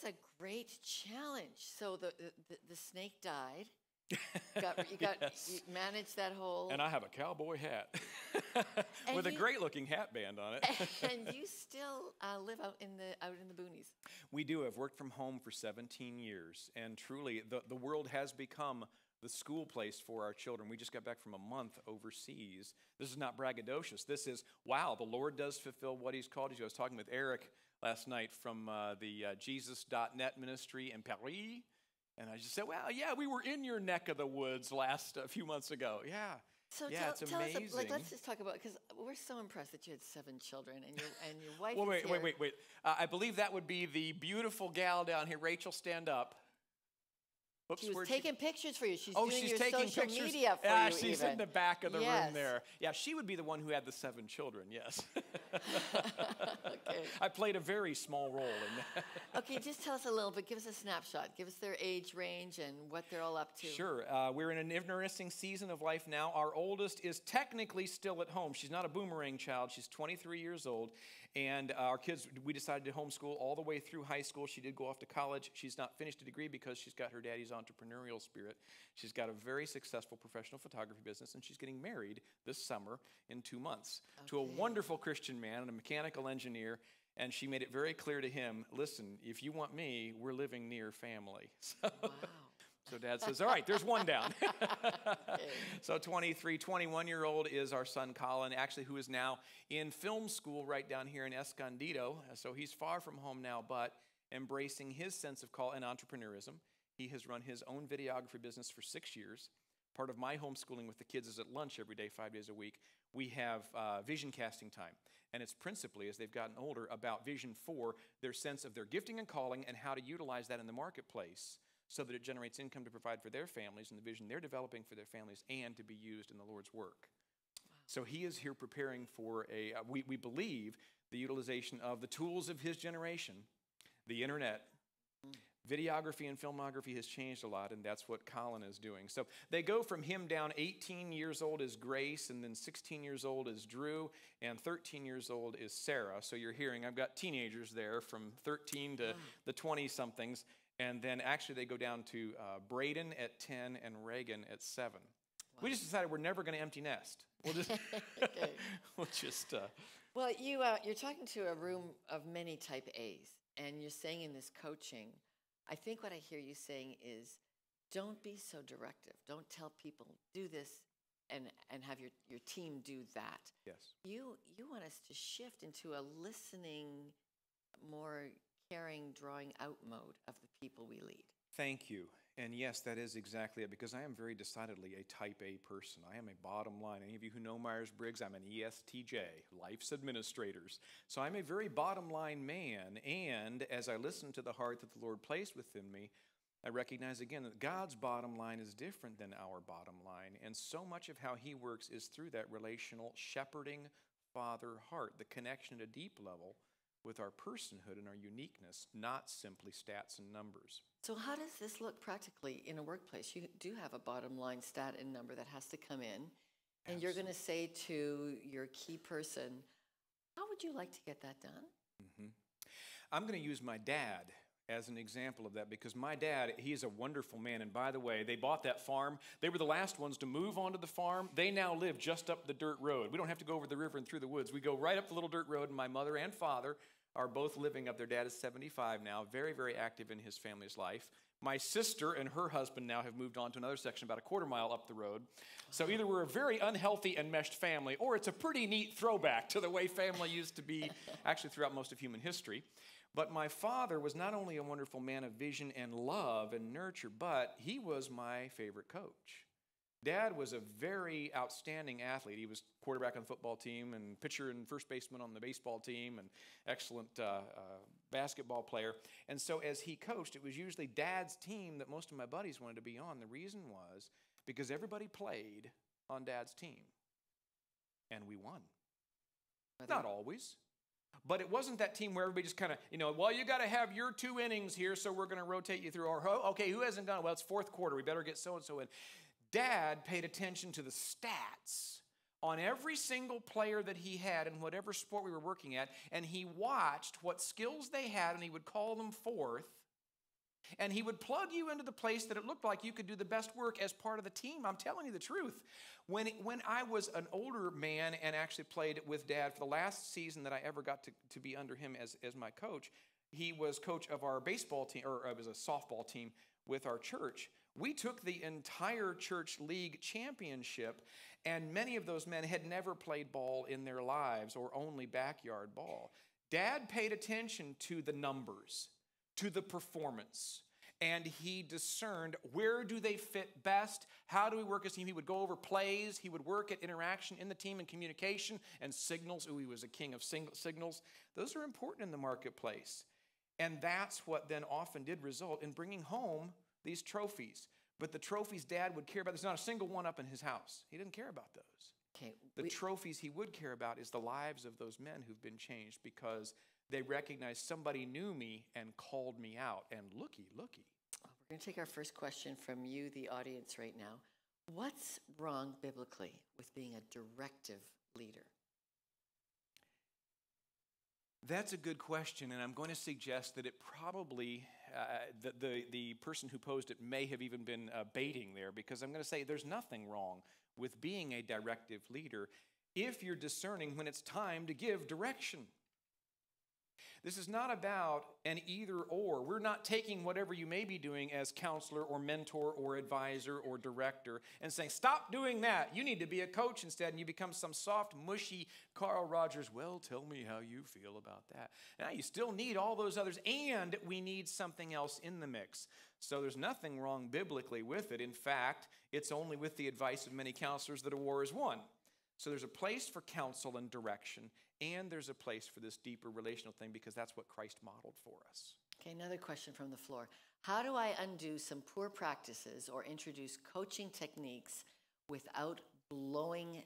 a great challenge. So the snake died. You managed that whole. And I have a cowboy hat with a great-looking hat band on it. And you still live out in the boonies. We do. I've worked from home for 17 years, and truly, the world has become the school place for our children. We just got back from a month overseas. This is not braggadocious. This is, wow, the Lord does fulfill what He's called you to. I was talking with Eric last night from the Jesus.net ministry in Paris. And I just said, well, yeah, we were in your neck of the woods a few months ago. Yeah. So yeah, it's amazing. Us, let's just talk about, because we're so impressed that you had 7 children and your wife well, is here. Wait. I believe that would be the beautiful gal down here. Rachel, stand up. Oops, she was taking pictures for you. She's she's doing your taking social pictures. media for you. She's even. in the back of the yes. room there. Yeah, she would be the one who had the 7 children, yes. Okay. I played a very small role in that. Okay, just tell us a little bit. Give us a snapshot. Give us their age range and what they're all up to. Sure. We're in an interesting season of life now. Our oldest is technically still at home. She's not a boomerang child. She's 23 years old. And our kids, we decided to homeschool all the way through high school. She did go off to college. She's not finished a degree because she's got her daddy's entrepreneurial spirit. She's got a very successful professional photography business, and she's getting married this summer in 2 months to a wonderful Christian man and a mechanical engineer. And she made it very clear to him, listen, if you want me, we're living near family. So, wow. So Dad says, all right, there's one down. So 23, 21-year-old is our son Colin, actually, who is now in film school right down here in Escondido. So he's far from home now, but embracing his sense of call and entrepreneurism. He has run his own videography business for 6 years. Part of my homeschooling with the kids is at lunch every day, 5 days a week. We have vision casting time. And it's principally, as they've gotten older, about vision for their sense of their gifting and calling and how to utilize that in the marketplace so that it generates income to provide for their families and the vision they're developing for their families and to be used in the Lord's work. Wow. So he is here preparing for we believe, the utilization of the tools of his generation, the internet. Videography and filmography has changed a lot, and that's what Colin is doing. So they go from him down. 18 years old is Grace, and then 16 years old is Drew, and 13 years old is Sarah. So you're hearing, I've got teenagers there from 13 to the 20-somethings, and then actually they go down to Braden at 10 and Reagan at 7. Wow. We just decided we're never going to empty nest. We'll just, okay. we'll just. Well, you're talking to a room of many type A's, and you're saying in this coaching, I think what I hear you saying is, don't be so directive. Don't tell people, do this, and have your team do that. Yes. You want us to shift into a listening, more caring, drawing out mode of the people we lead. Thank you. And yes, that is exactly it, because I am very decidedly a type A person. I am a bottom line. Any of you who know Myers-Briggs, I'm an ESTJ, Life's Administrators. So I'm a very bottom line man, and as I listen to the heart that the Lord placed within me, I recognize again that God's bottom line is different than our bottom line, and so much of how He works is through that relational shepherding father heart, the connection at a deep level with our personhood and our uniqueness, not simply stats and numbers. So how does this look practically in a workplace? You do have a bottom line stat and number that has to come in, and you're going to say to your key person, how would you like to get that done? Mm-hmm. I'm going to use my dad as an example of that, because my dad, he is a wonderful man. And by the way, they bought that farm. They were the last ones to move onto the farm. They now live just up the dirt road. We don't have to go over the river and through the woods. We go right up the little dirt road, and my mother and father are both living up. Their dad is 75 now, very, very active in his family's life. My sister and her husband now have moved on to another section about a quarter mile up the road. So either we're a very unhealthy and meshed family, or it's a pretty neat throwback to the way family used to be actually throughout most of human history. But my father was not only a wonderful man of vision and love and nurture, but he was my favorite coach. Dad was a very outstanding athlete. He was quarterback on the football team and pitcher and first baseman on the baseball team and excellent basketball player. And so as he coached, it was usually Dad's team that most of my buddies wanted to be on. The reason was because everybody played on Dad's team, and we won. Not always. But it wasn't that team where everybody just kind of, well, you got to have your 2 innings here, so we're going to rotate you through. Or, okay, who hasn't done it? Well, it's fourth quarter. We better get so-and-so in. Dad paid attention to the stats on every single player that he had in whatever sport we were working at, and he watched what skills they had, and he would call them forth and he would plug you into the place that it looked like you could do the best work as part of the team. I'm telling you the truth. When I was an older man and actually played with Dad for the last season that I ever got to be under him as my coach, he was coach of our baseball team, or it was a softball team with our church. We took the entire church league championship, and many of those men had never played ball in their lives or only backyard ball. Dad paid attention to the numbers, to the performance, and he discerned where do they fit best, how do we work as a team. He would go over plays, he would work at interaction in the team and communication and signals. Ooh, he was a king of signals. Those are important in the marketplace. And that's what then often did result in bringing home these trophies. But the trophies Dad would care about, there's not a single one up in his house. He didn't care about those. Okay, the trophies he would care about is the lives of those men who've been changed because they recognized somebody knew me and called me out. And looky. We're going to take our first question from you, the audience, right now. What's wrong biblically with being a directive leader? That's a good question, and I'm going to suggest that it probably, the person who posed it may have even been baiting there, because I'm going to say there's nothing wrong with being a directive leader if you're discerning when it's time to give direction. This is not about an either or. We're not taking whatever you may be doing as counselor or mentor or advisor or director and saying, stop doing that. You need to be a coach instead, and you become some soft, mushy Carl Rogers. Well, tell me how you feel about that. Now, you still need all those others, and we need something else in the mix. So there's nothing wrong biblically with it. In fact, it's only with the advice of many counselors that a war is won. So there's a place for counsel and direction, and there's a place for this deeper relational thing because that's what Christ modeled for us. Okay, another question from the floor. How do I undo some poor practices or introduce coaching techniques without blowing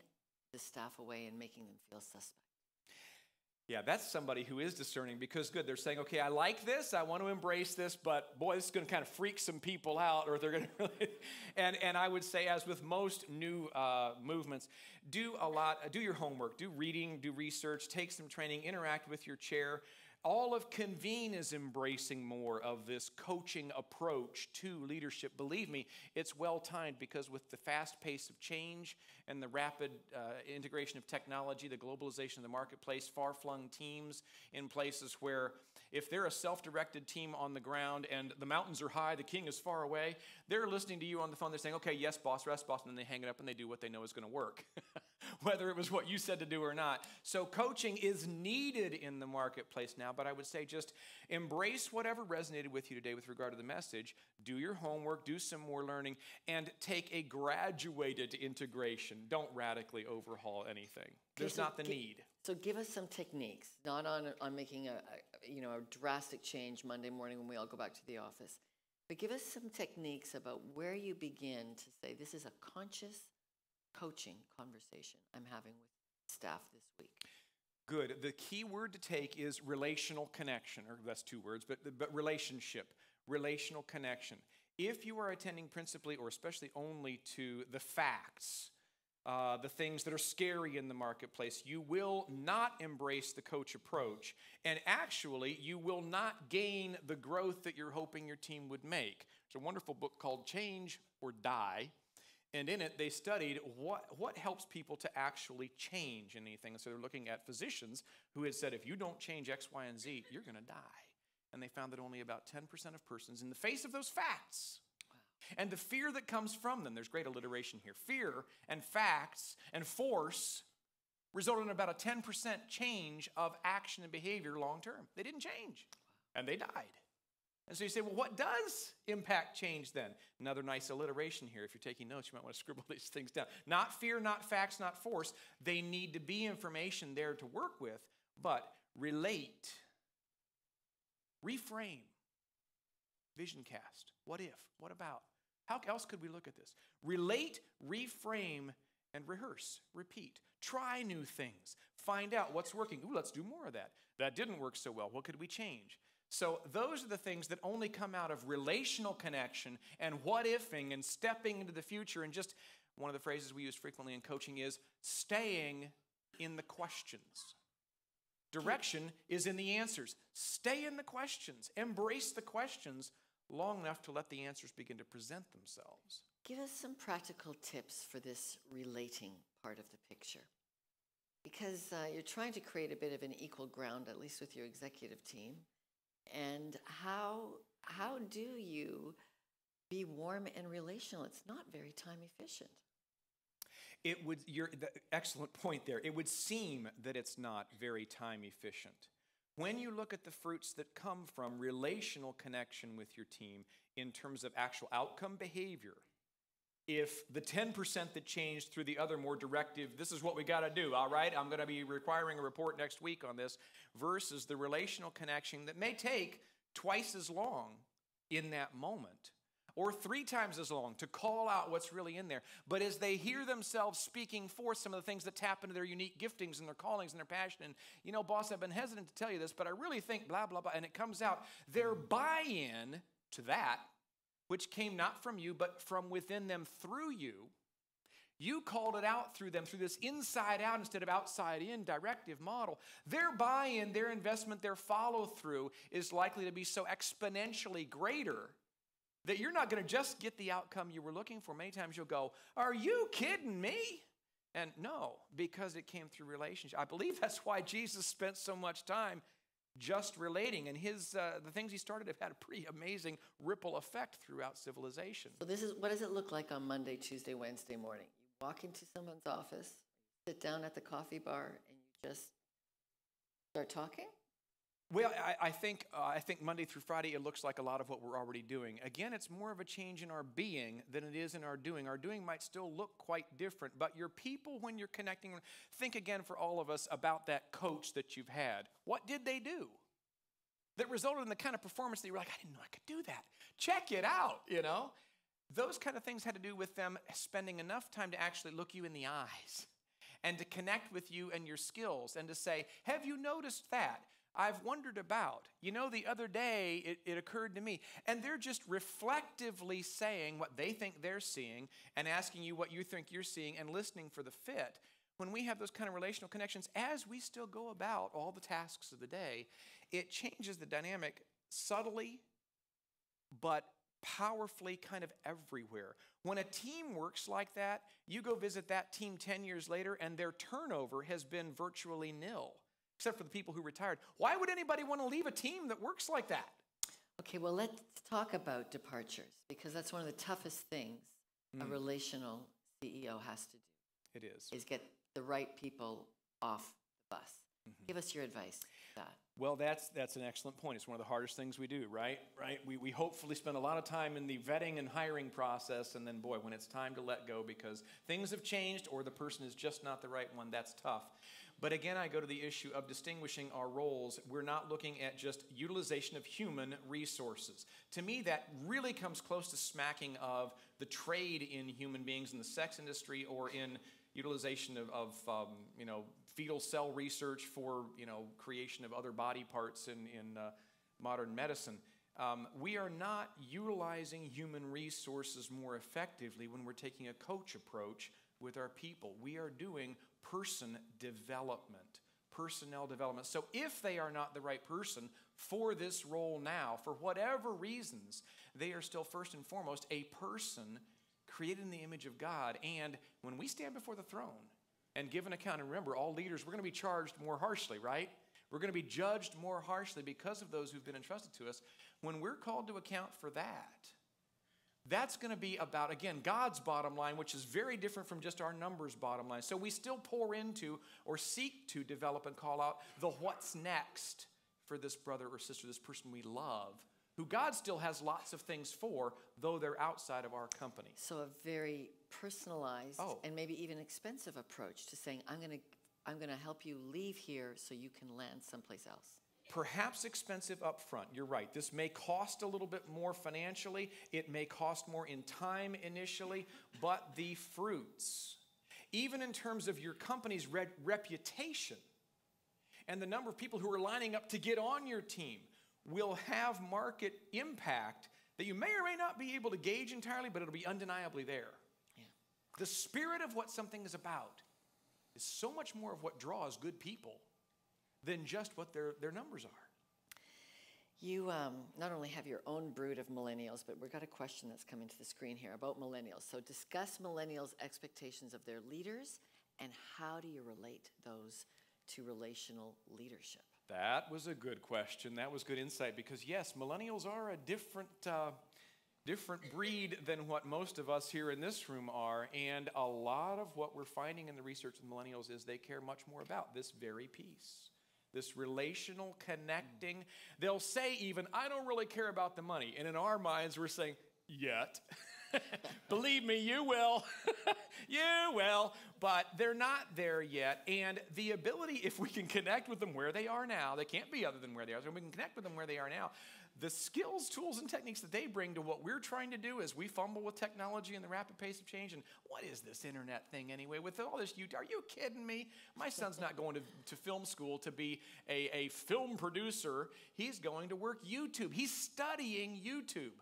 the staff away and making them feel suspect? Yeah, that's somebody who is discerning because, good, they're saying, okay, I like this, I want to embrace this, but boy, this is going to kind of freak some people out, or they're going to really, and I would say, as with most new movements, do your homework, do reading, do research, take some training, interact with your chair. All of Convene is embracing more of this coaching approach to leadership. Believe me, it's well-timed because with the fast pace of change and the rapid integration of technology, the globalization of the marketplace, far-flung teams in places where if they're a self-directed team on the ground and the mountains are high, the king is far away, they're listening to you on the phone. They're saying, okay, yes, boss, rest, boss, and then they hang it up and they do what they know is going to work, whether it was what you said to do or not. So coaching is needed in the marketplace now, but I would say just embrace whatever resonated with you today with regard to the message. Do your homework, do some more learning, and take a graduated integration. Don't radically overhaul anything. There's not the need. So give us some techniques, not on making a drastic change Monday morning when we all go back to the office, but give us some techniques about where you begin to say, this is a conscious coaching conversation I'm having with staff this week. Good. The key word to take is relational connection, or that's two words, but relationship, relational connection. If you are attending principally or especially only to the facts, the things that are scary in the marketplace, you will not embrace the coach approach, and actually you will not gain the growth that you're hoping your team would make. There's a wonderful book called Change or Die, and in it they studied what helps people to actually change anything. So they're looking at physicians who had said, if you don't change X, Y, and Z, you're going to die. And they found that only about 10% of persons, in the face of those facts, and the fear that comes from them, there's great alliteration here, fear and facts and force resulted in about a 10% change of action and behavior long term. They didn't change, and they died. And so you say, well, what does impact change then? Another nice alliteration here. If you're taking notes, you might want to scribble these things down. Not fear, not facts, not force. They need to be information there to work with, but relate, reframe, vision cast. What if? What about? How else could we look at this? Relate, reframe, and rehearse, repeat. Try new things. Find out what's working. Ooh, let's do more of that. That didn't work so well. What could we change? So those are the things that only come out of relational connection and what-ifing and stepping into the future. And just one of the phrases we use frequently in coaching is staying in the questions. Direction is in the answers. Stay in the questions. Embrace the questions long enough to let the answers begin to present themselves. Give us some practical tips for this relating part of the picture. Because you're trying to create a bit of an equal ground, at least with your executive team. And how do you be warm and relational? It's not very time efficient. Excellent point there. It would seem that it's not very time efficient. When you look at the fruits that come from relational connection with your team in terms of actual outcome behavior, if the 10% that changed through the other more directive, this is what we got to do, all right, I'm going to be requiring a report next week on this, versus the relational connection that may take twice as long in that moment, or 3 times as long to call out what's really in there. But as they hear themselves speaking forth some of the things that tap into their unique giftings and their callings and their passion, and, you know, boss, I've been hesitant to tell you this, but I really think blah, blah, blah, and it comes out, their buy-in to that, which came not from you, but from within them through you. You called it out through them, through this inside out instead of outside in directive model. Their buy-in, their investment, their follow-through is likely to be so exponentially greater that you're not going to just get the outcome you were looking for. Many times you'll go, are you kidding me? And no, because it came through relationship. I believe that's why Jesus spent so much time just relating, and the things he started have had a pretty amazing ripple effect throughout civilization. So what does it look like on Monday, Tuesday, Wednesday morning? You walk into someone's office, sit down at the coffee bar, and you just start talking? Well, I think Monday through Friday, it looks like a lot of what we're already doing. Again, it's more of a change in our being than it is in our doing. Our doing might still look quite different, but your people, when you're connecting, think again for all of us about that coach that you've had. What did they do that resulted in the kind of performance that you were like, I didn't know I could do that. Check it out, you know? Those kind of things had to do with them spending enough time to actually look you in the eyes and to connect with you and your skills and to say, have you noticed that? I've wondered about. You know, the other day, it occurred to me. And they're just reflectively saying what they think they're seeing and asking you what you think you're seeing and listening for the fit. When we have those kind of relational connections, as we still go about all the tasks of the day, it changes the dynamic subtly, but powerfully kind of everywhere. When a team works like that, you go visit that team 10 years later, and their turnover has been virtually nil. Except for the people who retired. Why would anybody want to leave a team that works like that? Okay, well, let's talk about departures, because that's one of the toughest things a relational CEO has to do. It is get the right people off the bus. Give us your advice on that. Well, that's an excellent point. It's one of the hardest things we do, right? We hopefully spend a lot of time in the vetting and hiring process, and then, boy, when it's time to let go because things have changed or the person is just not the right one, that's tough. But again, I go to the issue of distinguishing our roles. We're not looking at just utilization of human resources. To me, that really comes close to smacking of the trade in human beings in the sex industry or in utilization of fetal cell research for creation of other body parts in modern medicine. We are not utilizing human resources more effectively when we're taking a coach approach with our people. We are doing personnel development. So if they are not the right person for this role now, for whatever reasons, they are still first and foremost a person created in the image of God. And when we stand before the throne and give an account, and remember, all leaders, we're going to be charged more harshly, right? We're going to be judged more harshly because of those who've been entrusted to us. When we're called to account for that, that's going to be about, again, God's bottom line, which is very different from just our numbers bottom line. So we still pour into or seek to develop and call out the what's next for this brother or sister, this person we love, who God still has lots of things for, though they're outside of our company. So a very personalized and maybe even expensive approach to saying, I'm going to help you leave here so you can land someplace else. Perhaps expensive up front. You're right. This may cost a little bit more financially. It may cost more in time initially, but the fruits, even in terms of your company's reputation and the number of people who are lining up to get on your team, will have market impact that you may or may not be able to gauge entirely, but it'll be undeniably there. Yeah. The spirit of what something is about is so much more of what draws good people than just what their numbers are. You not only have your own brood of millennials, but we've got a question that's coming to the screen here about millennials. So discuss millennials' expectations of their leaders, and how do you relate those to relational leadership? That was a good question. That was good insight because, yes, millennials are a different breed than what most of us here in this room are. And a lot of what we're finding in the research with millennials is they care much more about this very piece. This relational connecting. They'll say even, I don't really care about the money. And in our minds, we're saying, yet. Believe me, you will. You will. But they're not there yet. And the ability, if we can connect with them where they are now, they can't be other than where they are. So we can connect with them where they are now. The skills, tools, and techniques that they bring to what we're trying to do as we fumble with technology and the rapid pace of change. And what is this internet thing anyway? With all this, are you kidding me? My son's not going to film school to be a film producer. He's going to work YouTube. He's studying YouTube.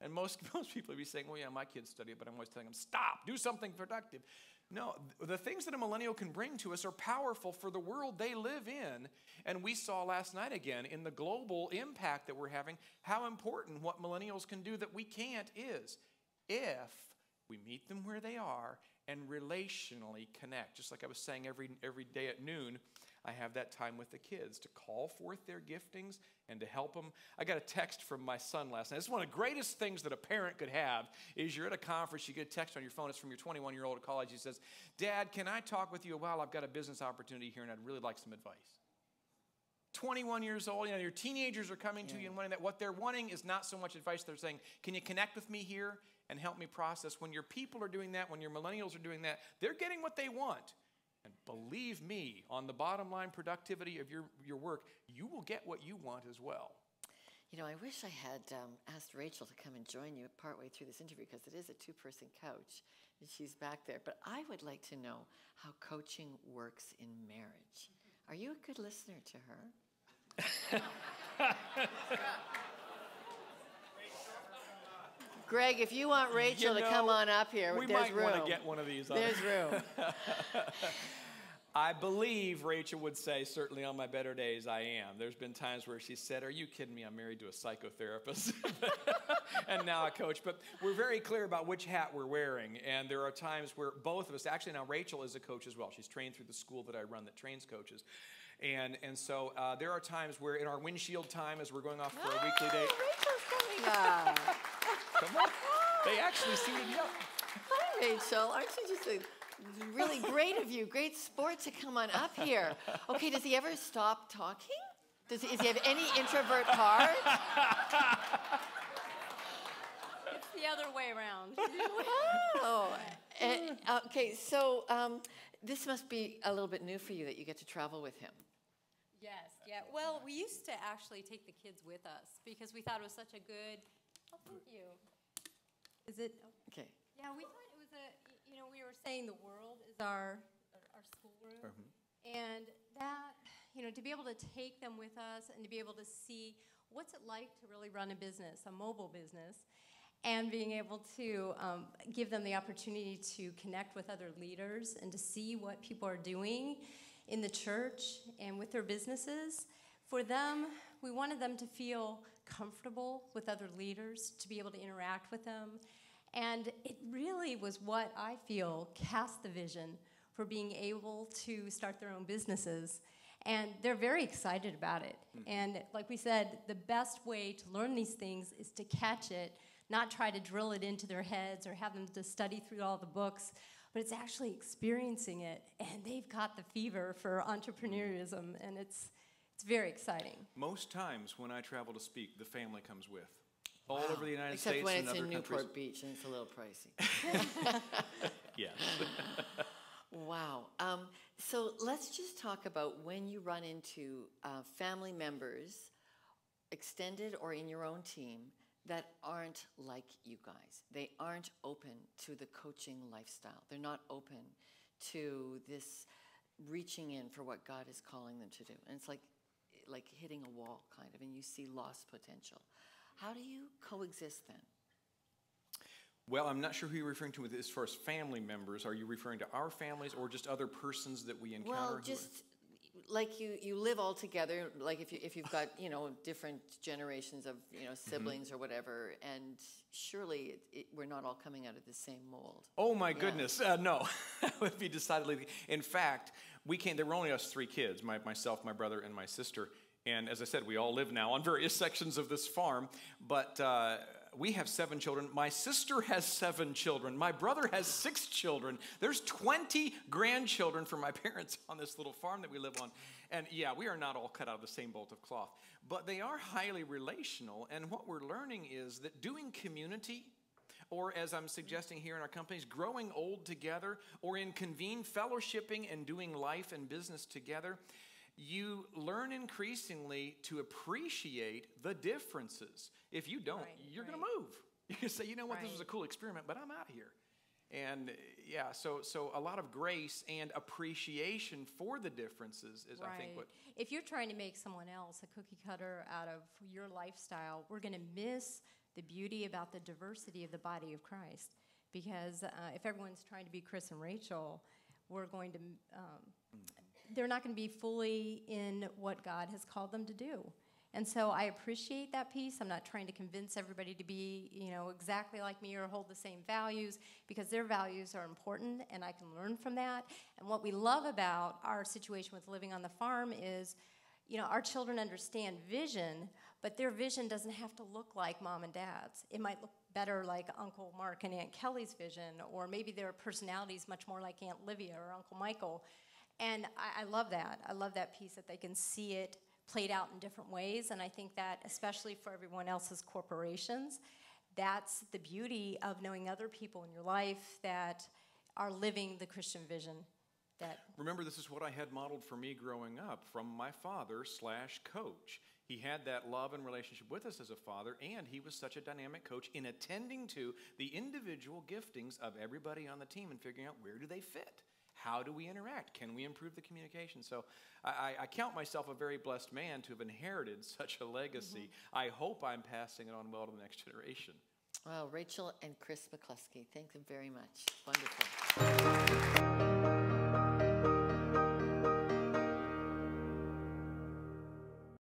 And most people would be saying, well, yeah, my kids study it, but I'm always telling them, stop, do something productive. No, the things that a millennial can bring to us are powerful for the world they live in. And we saw last night again in the global impact that we're having, how important what millennials can do that we can't is if we meet them where they are and relationally connect. Just like I was saying every day at noon, I have that time with the kids to call forth their giftings and to help them. I got a text from my son last night. It's one of the greatest things that a parent could have is you're at a conference, you get a text on your phone. It's from your 21-year-old at college. He says, Dad, can I talk with you a while? I've got a business opportunity here, and I'd really like some advice. 21 years old, your teenagers are coming to you and wanting that. What they're wanting is not so much advice. They're saying, can you connect with me here and help me process? When your people are doing that, when your millennials are doing that, they're getting what they want. And believe me, on the bottom line productivity of your work, you will get what you want as well. I wish I had asked Rachel to come and join you partway through this interview because it is a two-person couch, and she's back there. But I would like to know how coaching works in marriage. Are you a good listener to her? Greg, if you want Rachel to come on up here, we there's room. We might want to get one of these on. There's room. I believe Rachel would say, certainly on my better days, I am. There's been times where she said, are you kidding me? I'm married to a psychotherapist. And now a coach. But we're very clear about which hat we're wearing. And there are times where both of us, actually now Rachel is a coach as well. She's trained through the school that I run that trains coaches. And so there are times where in our windshield time as we're going off for a weekly date. Rachel's coming up. Come on. They actually suited you up. Hi, Rachel. Aren't you just really great of you? Great sport to come on up here. Okay, does he ever stop talking? Does he have any introvert cards? It's the other way around. Oh. Okay, so this must be a little bit new for you that you get to travel with him. Yes, yeah. Well, we used to actually take the kids with us because we thought it was such a good... Oh, thank you. Is it? Okay. Yeah, we thought it was we were saying the world is our schoolroom. Mm-hmm. And that, to be able to take them with us and to be able to see what's it like to really run a business, a mobile business, and being able to give them the opportunity to connect with other leaders and to see what people are doing in the church and with their businesses. For them, we wanted them to feel comfortable with other leaders, to be able to interact with them. And it really was what I feel cast the vision for being able to start their own businesses. And they're very excited about it. Mm-hmm. And like we said, the best way to learn these things is to catch it, not try to drill it into their heads or have them to study through all the books, but it's actually experiencing it. And they've got the fever for entrepreneurism, and it's very exciting. Most times when I travel to speak, the family comes with. All Wow. over the United Except States when and it's other in countries. Newport Beach and it's a little pricey. Yes. Wow. So let's just talk about when you run into family members, extended or in your own team, that aren't like you guys. They aren't open to the coaching lifestyle. They're not open to this reaching in for what God is calling them to do. And it's like hitting a wall, kind of, and you see lost potential. How do you coexist then? Well, I'm not sure who you're referring to as far as family members. Are you referring to our families or just other persons that we encounter? Well, just like you live all together, like if you've got, different generations of, siblings or whatever, and surely we're not all coming out of the same mold. Oh my goodness, no. That would be decidedly. In fact, there were only us 3 kids, myself, my brother, and my sister. And as I said, we all live now on various sections of this farm, but we have 7 children. My sister has 7 children. My brother has 6 children. There's 20 grandchildren from my parents on this little farm that we live on. And yeah, we are not all cut out of the same bolt of cloth, but they are highly relational. And what we're learning is that doing community, or as I'm suggesting here in our companies, growing old together, or in Convene, fellowshipping and doing life and business together, you learn increasingly to appreciate the differences. If you don't, you're going to move. You can say, you know what, this was a cool experiment, but I'm out of here. And yeah, so a lot of grace and appreciation for the differences is, I think, what... If you're trying to make someone else a cookie cutter out of your lifestyle, we're going to miss the beauty about the diversity of the body of Christ. Because if everyone's trying to be Chris and Rachel, we're going to... they're not going to be fully in what God has called them to do. And so I appreciate that piece. I'm not trying to convince everybody to be, exactly like me or hold the same values, because their values are important and I can learn from that. And what we love about our situation with living on the farm is, our children understand vision, but their vision doesn't have to look like mom and dad's. It might look better like Uncle Mark and Aunt Kelly's vision, or maybe their personality is much more like Aunt Livia or Uncle Michael. And I love that. I love that piece that they can see it played out in different ways. And I think that, especially for everyone else's corporations, that's the beauty of knowing other people in your life that are living the Christian vision. Remember, this is what I had modeled for me growing up from my father/coach. He had that love and relationship with us as a father, and he was such a dynamic coach in attending to the individual giftings of everybody on the team and figuring out where do they fit. How do we interact? Can we improve the communication? So I count myself a very blessed man to have inherited such a legacy. I hope I'm passing it on well to the next generation. Well, Rachel and Chris McCluskey, thank them very much. Wonderful.